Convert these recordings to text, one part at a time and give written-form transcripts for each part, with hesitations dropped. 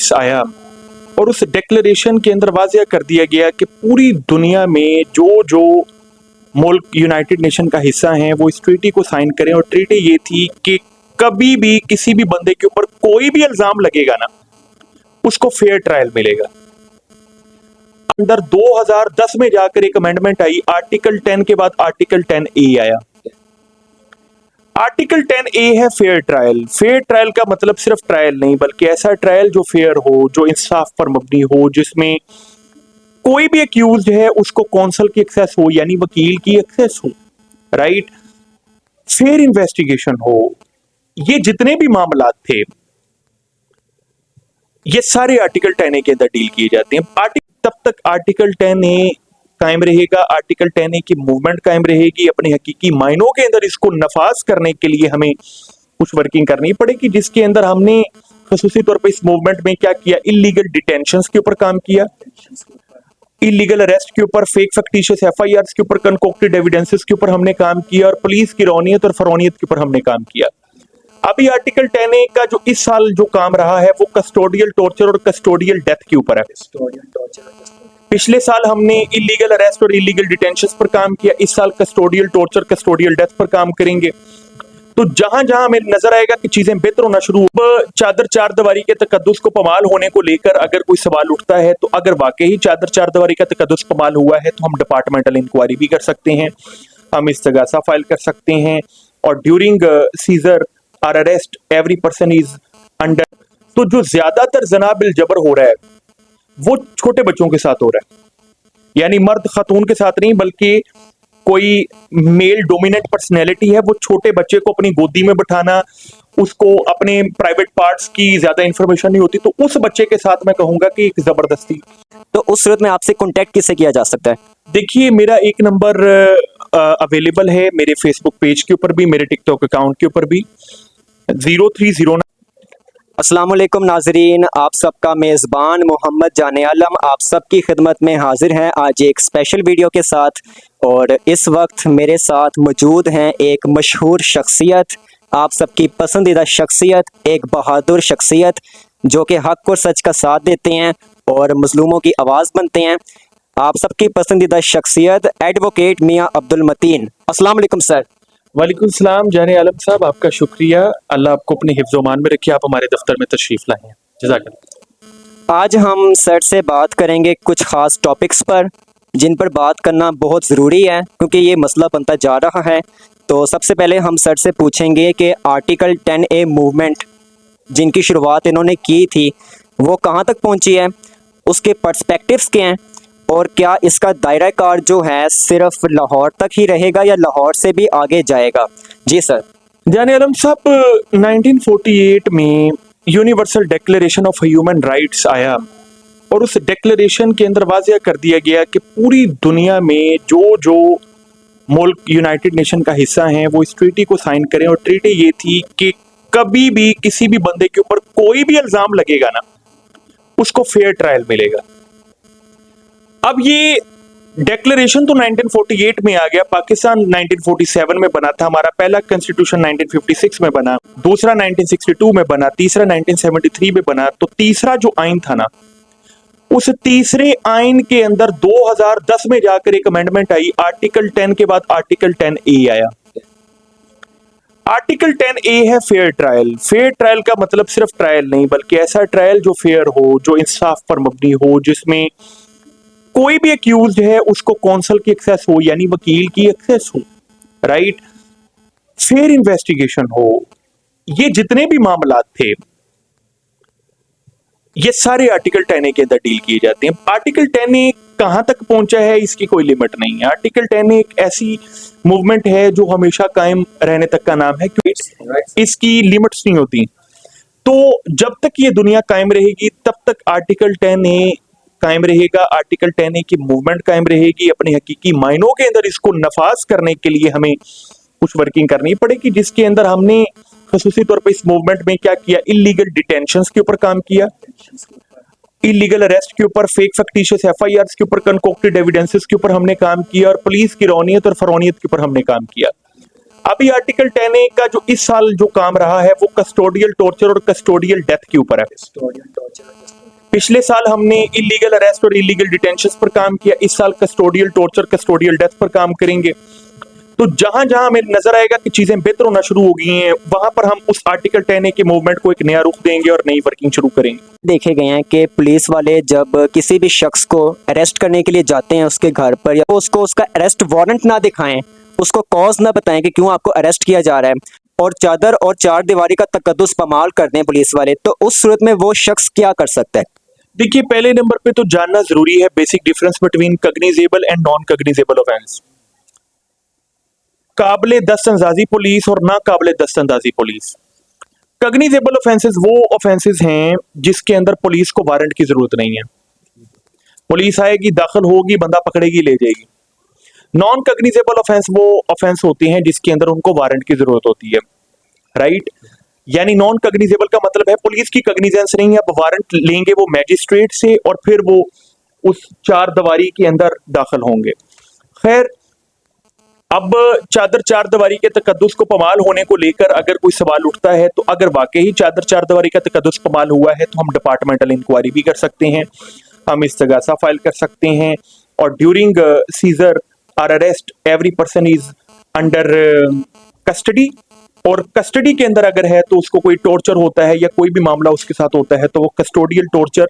Rights आया और उस डिक्लेरेशन के अंदर वाज़ेह कर दिया गया कि पूरी दुनिया में जो जो मुल्क यूनाइटेड नेशन का हिस्सा हैं वो इस ट्रीटी को साइन करें। और ट्रीटी ये थी कि कभी भी किसी भी बंदे के ऊपर कोई भी इल्जाम लगेगा ना, उसको फेयर ट्रायल मिलेगा। अंदर 2010 में जाकर एक अमेंडमेंट आई, आर्टिकल 10 के बाद आर्टिकल 10A आया। आर्टिकल 10A है फेयर ट्रायल। फेयर ट्रायल का मतलब सिर्फ ट्रायल नहीं, बल्कि ऐसा ट्रायल जो फेयर हो, जो इंसाफ पर मबनी हो, जिसमें कोई भी अक्यूज्ड है उसको कौंसल की एक्सेस हो, यानी वकील की एक्सेस हो, राइट, फेयर इन्वेस्टिगेशन हो। ये जितने भी मामलात थे ये सारे आर्टिकल 10A के अंदर डील किए जाते हैं। तब तक आर्टिकल 10A कायम रहेगा, आर्टिकल 10A की मूवमेंट कायम रहेगी। अपने हकीकी मायनों के अंदर इसको नफाज करने के लिए हमें कुछ वर्किंग करनी पड़ेगी, जिसके अंदर हमने खसूसी तौर पर इस मूवमेंट में क्या किया, इलीगल डिटेंशंस के ऊपर काम किया, इलीगल अरेस्ट के ऊपर, फेक फैक्टिशियस FIRs के ऊपर, कंकोक्टेड एविडेंसेस के ऊपर हमने काम किया, और पुलिस की रौनियत और फरौनियत के ऊपर हमने काम किया। अभी आर्टिकल 10A का जो इस साल जो काम रहा है वो कस्टोडियल टॉर्चर और कस्टोडियल डेथ के ऊपर है। पिछले साल हमने इलीगल अरेस्ट और इलीगल डिटेंशन पर काम किया, इस साल कस्टोडियल टॉर्चर, कस्टोडियल डेथ पर काम करेंगे। तो जहां जहां हमें नजर आएगा कि चीजें बेहतर होना शुरू, चादर चार दीवारी के तकद्दुस को पमाल होने को लेकर अगर कोई सवाल उठता है, तो अगर वाकई चादर चार दीवारी का तकद्दुस पमाल हुआ है तो हम डिपार्टमेंटल इंक्वायरी भी कर सकते हैं, हम इस्तगासा फाइल कर सकते हैं, और ड्यूरिंग सीजर और arrest every person is under. तो जो ज्यादातर जनाबिल जबर हो रहा है वो छोटे बच्चों के साथ हो रहा है, यानी मर्द खातून के साथ नहीं, बल्कि कोई मेल डोमिनेंट पर्सनैलिटी है, वो छोटे बच्चे को अपनी गोदी में बिठाना, उसको अपने प्राइवेट पार्ट्स की ज्यादा इंफॉर्मेशन नहीं होती, तो उस बच्चे के साथ मैं कहूंगा कि एक जबरदस्ती। तो उस सूरत में आपसे कांटेक्ट किससे किया जा सकता है? देखिए, मेरा एक नंबर अवेलेबल है मेरे फेसबुक पेज के ऊपर भी, मेरे टिकटॉक अकाउंट के ऊपर भी, 0309। अस्सलाम वालेकुम नाजरीन, आप सबका मेज़बान मोहम्मद जाने आलम आप सबकी खिदमत में हाजिर हैं आज एक स्पेशल वीडियो के साथ। और इस वक्त मेरे साथ मौजूद हैं एक मशहूर शख्सियत, आप सबकी पसंदीदा शख्सियत, एक बहादुर शख्सियत जो कि हक और सच का साथ देते हैं और मजलूमों की आवाज़ बनते हैं। आप सबकी पसंदीदा शख्सियत एडवोकेट मियाँ अब्दुल मतीन। अस्सलाम वालेकुम सर। वालेकुम सलाम जाने आलम साहब, आपका शुक्रिया, अल्लाह आपको अपने हिफ्ज़-ओ-मान में रखे, आप हमारे दफ्तर में तशरीफ लाए हैं, जज़ाकल्लाह। आज हम सर से बात करेंगे कुछ ख़ास टॉपिक्स पर जिन पर बात करना बहुत ज़रूरी है क्योंकि ये मसला बनता जा रहा है। तो सबसे पहले हम सर से पूछेंगे कि आर्टिकल 10A मूवमेंट जिनकी शुरुआत इन्होंने की थी वो कहाँ तक पहुँची है, उसके पर्सपेक्टिव्स क्या हैं, और क्या इसका दायरा कार जो है सिर्फ लाहौर तक ही रहेगा या लाहौर से भी आगे जाएगा? जी सर। जाने आलम साहब, 1948 में universal declaration of human rights आया और उस डिक्लेरेशन के अंदर वाज़ेह कर दिया गया कि पूरी दुनिया में जो जो मुल्क यूनाइटेड नेशन का हिस्सा हैं वो इस ट्रीटी को साइन करें। और ट्रीटी ये थी कि कभी भी किसी भी बंदे के ऊपर कोई भी इल्जाम लगेगा ना, उसको फेयर ट्रायल मिलेगा। अब ये डिक्लेरेशन तो 1948 में आ गया, पाकिस्तान 1947 में बना था, हमारा पहला कॉन्स्टिट्यूशन 1956 में बना, दूसरा 1962 में बना, तीसरा 1973 में बना। तो तीसरा जो आइन था ना, उस तीसरे आइन के अंदर 2010 में जाकर एक अमेंडमेंट आई, आर्टिकल 10 के बाद आर्टिकल 10A आया। आर्टिकल 10A है फेयर ट्रायल। फेयर ट्रायल का मतलब सिर्फ ट्रायल नहीं, बल्कि ऐसा ट्रायल जो फेयर हो, जो इंसाफ पर मबनी हो, जिसमें कोई भी अक्यूज्ड है उसको कौंसल की एक्सेस हो, यानी वकील की एक्सेस हो, राइट, फेयर इन्वेस्टिगेशन हो। ये जितने भी मामलात थे ये सारे आर्टिकल 10A के अंदर डील किए जाते हैं। आर्टिकल 10A कहां तक पहुंचा है इसकी कोई लिमिट नहीं है। आर्टिकल 10A एक ऐसी मूवमेंट है जो हमेशा कायम रहने तक का नाम है, क्योंकि इसकी लिमिट्स नहीं होती। तो जब तक ये दुनिया कायम रहेगी तब तक आर्टिकल 10A कायम रहेगा, आर्टिकल 10A की मूवमेंट कायम रहेगी। अपने हकीकी मायनों के अंदर इसको नफाज करने के लिए हमें कुछ वर्किंग करनी पड़ेगी, जिसके अंदर हमने खसूसी तौर पर इस मूवमेंट में क्या किया, इलीगल डिटेंशंस के ऊपर काम किया, इलीगल अरेस्ट के ऊपर, फेक फैक्टिशियस FIRs के ऊपर, कंकोक्टेड एविडेंसेस के ऊपर हमने काम किया, और पुलिस की रौनियत और फरौनियत के ऊपर हमने काम किया। अभी आर्टिकल 10A का जो इस साल जो काम रहा है वो कस्टोडियल टॉर्चर और कस्टोडियल डेथ के ऊपर है। पिछले साल हमने इलीगल अरेस्ट और इलीगल डिटेंशन पर काम किया, इस साल कस्टोडियल टॉर्चर कस्टोडियल डेथ पर काम करेंगे। तो जहां जहां हमें नजर आएगा कि चीजें बेहतर होना शुरू हो गई हैं, वहां पर हम उस आर्टिकल 10A के मूवमेंट को एक नया रुख देंगे और नई वर्किंग शुरू करेंगे। देखे गए हैं कि पुलिस वाले जब किसी भी शख्स को अरेस्ट करने के लिए जाते हैं उसके घर पर, या उसको उसका अरेस्ट वारंट ना दिखाएं, उसको कॉज ना बताएं कि क्यों आपको अरेस्ट किया जा रहा है, और चादर और चार दीवारी का तकद्दुस पमाल कर दें पुलिस वाले, तो उस सूरत में वो शख्स क्या कर सकता है? देखिए, पहले नंबर पे तो जानना जरूरी है basic difference between cognizable and non cognizable offence. काबिले दस्तअंदाजी पुलिस और ना काबिले दस्तअंदाजी पुलिस। कग्निजेबल ऑफेंसेस वो ऑफेंसेस हैं जिसके अंदर पुलिस को वारंट की जरूरत नहीं है, पुलिस आएगी, दाखिल होगी, बंदा पकड़ेगी, ले जाएगी। नॉन कग्निजेबल ऑफेंस वो ऑफेंस होते हैं जिसके अंदर उनको वारंट की जरूरत होती है, राइट। यानी नॉन कग्निजेबल का मतलब है पुलिस की कग्निजेंस नहीं है, अब वारंट लेंगे वो मैजिस्ट्रेट से और फिर वो उस चार दीवारी के अंदर दाखिल होंगे। खैर, अब चादर चार दीवारी के तकद्दुस को पमाल होने को लेकर अगर कोई सवाल उठता है, तो अगर वाकई ही चादर चार दीवारी का तकद्दुस पमाल हुआ है तो हम डिपार्टमेंटल इंक्वायरी भी कर सकते हैं, हम इस्तगासा फाइल कर सकते हैं, और ड्यूरिंग सीजर और arrest every person is under custody. और कस्टडी के अंदर अगर है तो उसको कोई टॉर्चर होता है या कोई भी मामला उसके साथ होता है तो वो custodial torture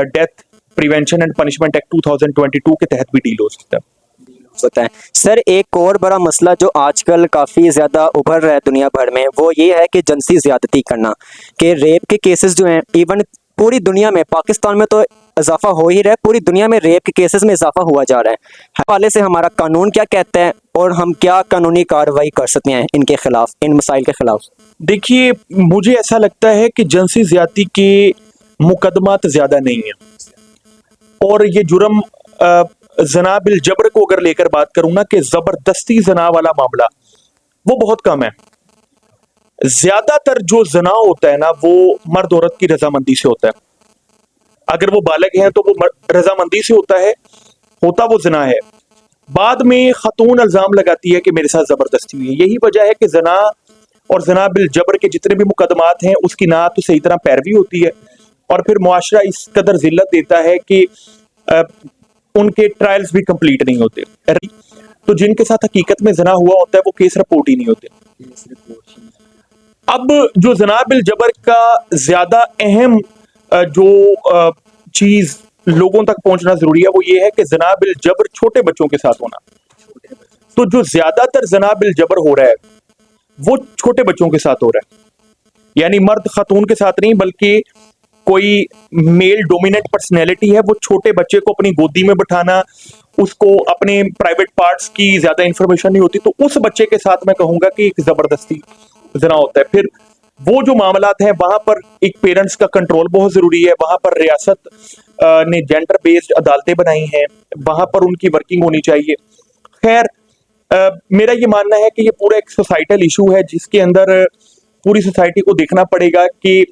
death prevention and punishment act 2022 के तहत भी डील हो सकता है। होता है। सर, एक और बड़ा मसला जो आजकल काफ़ी ज़्यादा उभर रहा है दुनिया भर में, वो ये है कि जिनसी ज़्यादती करना, कि रेप के केसेस जो हैं, इवन पूरी दुनिया में, पाकिस्तान में तो इजाफा हो ही रहा है, पूरी दुनिया में रेप के केसेस में इजाफा हुआ जा रहा है। हवाले से हमारा कानून क्या कहता है और हम क्या कानूनी कार्रवाई कर सकते हैं इनके खिलाफ, इन मसाइल के खिलाफ? देखिए, मुझे ऐसा लगता है कि जिनसी ज्यादती के मुकदमात ज्यादा नहीं है, और ये जुर्म जना बिल जबर को अगर लेकर बात करूं ना, कि जबरदस्ती जना वाला मामला, वो बहुत कम है। ज्यादातर जो जना होता है ना, वो मर्द औरत की रजामंदी से होता है। अगर वो बालग हैं तो वो रजामंदी से होता वो जना है। बाद में खातून इल्जाम लगाती है कि मेरे साथ जबरदस्ती हुई है। यही वजह है कि जना और जना बिल जबर के जितने भी मुकदमात हैं उसकी ना तो सही तरह पैरवी होती है, और फिर मुआशरा इस कदर जिल्लत देता है कि उनके ट्रायल्स भी कंप्लीट नहीं होते। तो जिनके साथ हकीकत में जना हुआ होता है वो केस रिपोर्ट ही नहीं होते। अब जो जना बिल जबर का ज्यादा अहम जो चीज लोगों तक पहुंचना जरूरी है, वो ये है कि जना बिल जबर छोटे बच्चों के साथ होना। तो जो ज्यादातर जना बिल जबर हो रहा है वो छोटे बच्चों के साथ हो रहा है, यानी मर्द खातून के साथ नहीं, बल्कि कोई मेल डोमिनेंट पर्सनैलिटी है, वो छोटे बच्चे को अपनी गोदी में बिठाना, उसको अपने प्राइवेट पार्ट्स की ज्यादा इंफॉर्मेशन नहीं होती, तो उस बच्चे के साथ मैं कहूंगा कि एक जबरदस्ती जना होता है। फिर वो जो मामलात हैं वहां पर एक पेरेंट्स का कंट्रोल बहुत जरूरी है। वहां पर रियासत ने जेंडर बेस्ड अदालतें बनाई हैं, वहां पर उनकी वर्किंग होनी चाहिए। खैर, मेरा ये मानना है कि ये पूरा एक सोसाइटल इशू है जिसके अंदर पूरी सोसाइटी को देखना पड़ेगा कि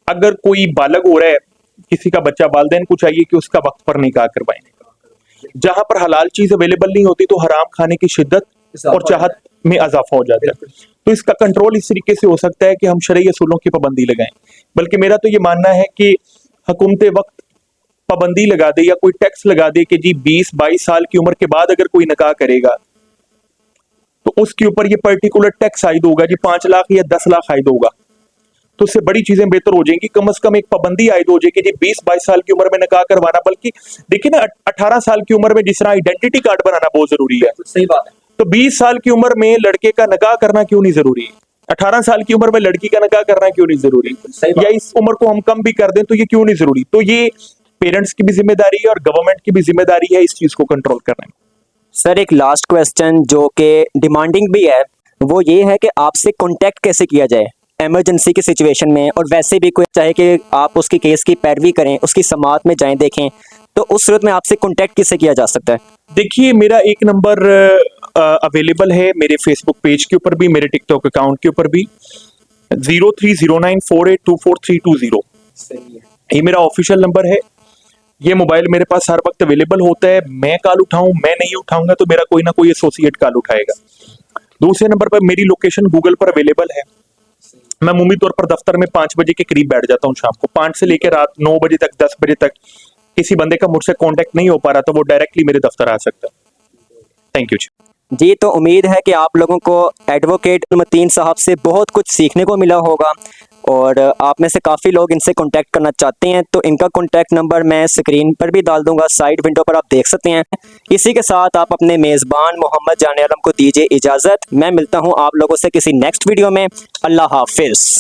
अगर कोई बालग हो रहा है, किसी का बच्चा, वालिदैन को चाहिए कि उसका वक्त पर निकाह करवाएं। जहां पर हलाल चीज अवेलेबल नहीं होती तो हराम खाने की शिद्दत और चाहत में इजाफा हो जाता है। तो इसका कंट्रोल इस तरीके से हो सकता है कि हम शरई असूलों की पाबंदी लगाएं। बल्कि मेरा तो ये मानना है कि हुकूमत वक्त पाबंदी लगा दे या कोई टैक्स लगा दे कि जी 20-22 साल की उम्र के बाद अगर कोई निकाह करेगा तो उसके ऊपर ये पर्टिकुलर टैक्स आयद होगा, जी 5 लाख या 10 लाख आयद होगा। तो उससे बड़ी चीजें बेहतर हो जाएंगी। कम से कम एक पाबंदी आयद हो जाएगी जी 20-22 साल की उम्र में निकाह करवाना। बल्कि देखिए ना, 18 साल की उम्र में जिस तरह आइडेंटिटी कार्ड बनाना बहुत जरूरी है, सही बात है, तो 20 साल की उम्र में लड़के का निकाह करना क्यों नहीं जरूरी? 18 साल की उम्र में लड़की का निकाह करना क्यों नहीं जरूरी? या इस उम्र को हम कम भी कर दें तो ये क्यों नहीं जरूरी? तो ये पेरेंट्स की भी जिम्मेदारी है और गवर्नमेंट की भी जिम्मेदारी है इस चीज को कंट्रोल करने में। सर, एक लास्ट क्वेश्चन जो कि डिमांडिंग भी है, वो ये है कि आपसे कांटेक्ट कैसे किया जाए इमरजेंसी की सिचुएशन में, और वैसे भी कोई चाहे कि आप उसकी केस की पैरवी करें, उसकी समाअत में जाएं, देखें, तो उस सूरत में आपसे कांटेक्ट किससे किया जा सकता है? देखिए, मेरा एक नंबर अवेलेबल है मेरे फेसबुक पेज के ऊपर भी, मेरे टिकटॉक अकाउंट के ऊपर भी, 030948243220। ये मेरा ऑफिशियल नंबर है। ये मोबाइल मेरे पास हर वक्त अवेलेबल होता है। मैं कॉल उठाऊं, मैं नहीं उठाऊंगा तो मेरा कोई ना कोई एसोसिएट कॉल उठाएगा। दूसरे नंबर पर मेरी लोकेशन गूगल पर अवेलेबल है। मैं अमूमी तौर पर दफ्तर में 5 बजे के करीब बैठ जाता हूँ शाम को। 5 से लेकर रात 9 बजे तक, 10 बजे तक किसी बंदे का मुझसे कांटेक्ट नहीं हो पा रहा तो वो डायरेक्टली मेरे दफ्तर आ सकता है। थैंक यू जी। जी, तो उम्मीद है कि आप लोगों को एडवोकेट मतीन साहब से बहुत कुछ सीखने को मिला होगा और आप में से काफ़ी लोग इनसे कांटेक्ट करना चाहते हैं, तो इनका कांटेक्ट नंबर मैं स्क्रीन पर भी डाल दूंगा, साइड विंडो पर आप देख सकते हैं। इसी के साथ आप अपने मेज़बान मोहम्मद जाने आलम को दीजिए इजाज़त। मैं मिलता हूं आप लोगों से किसी नेक्स्ट वीडियो में। अल्लाह हाफिज़।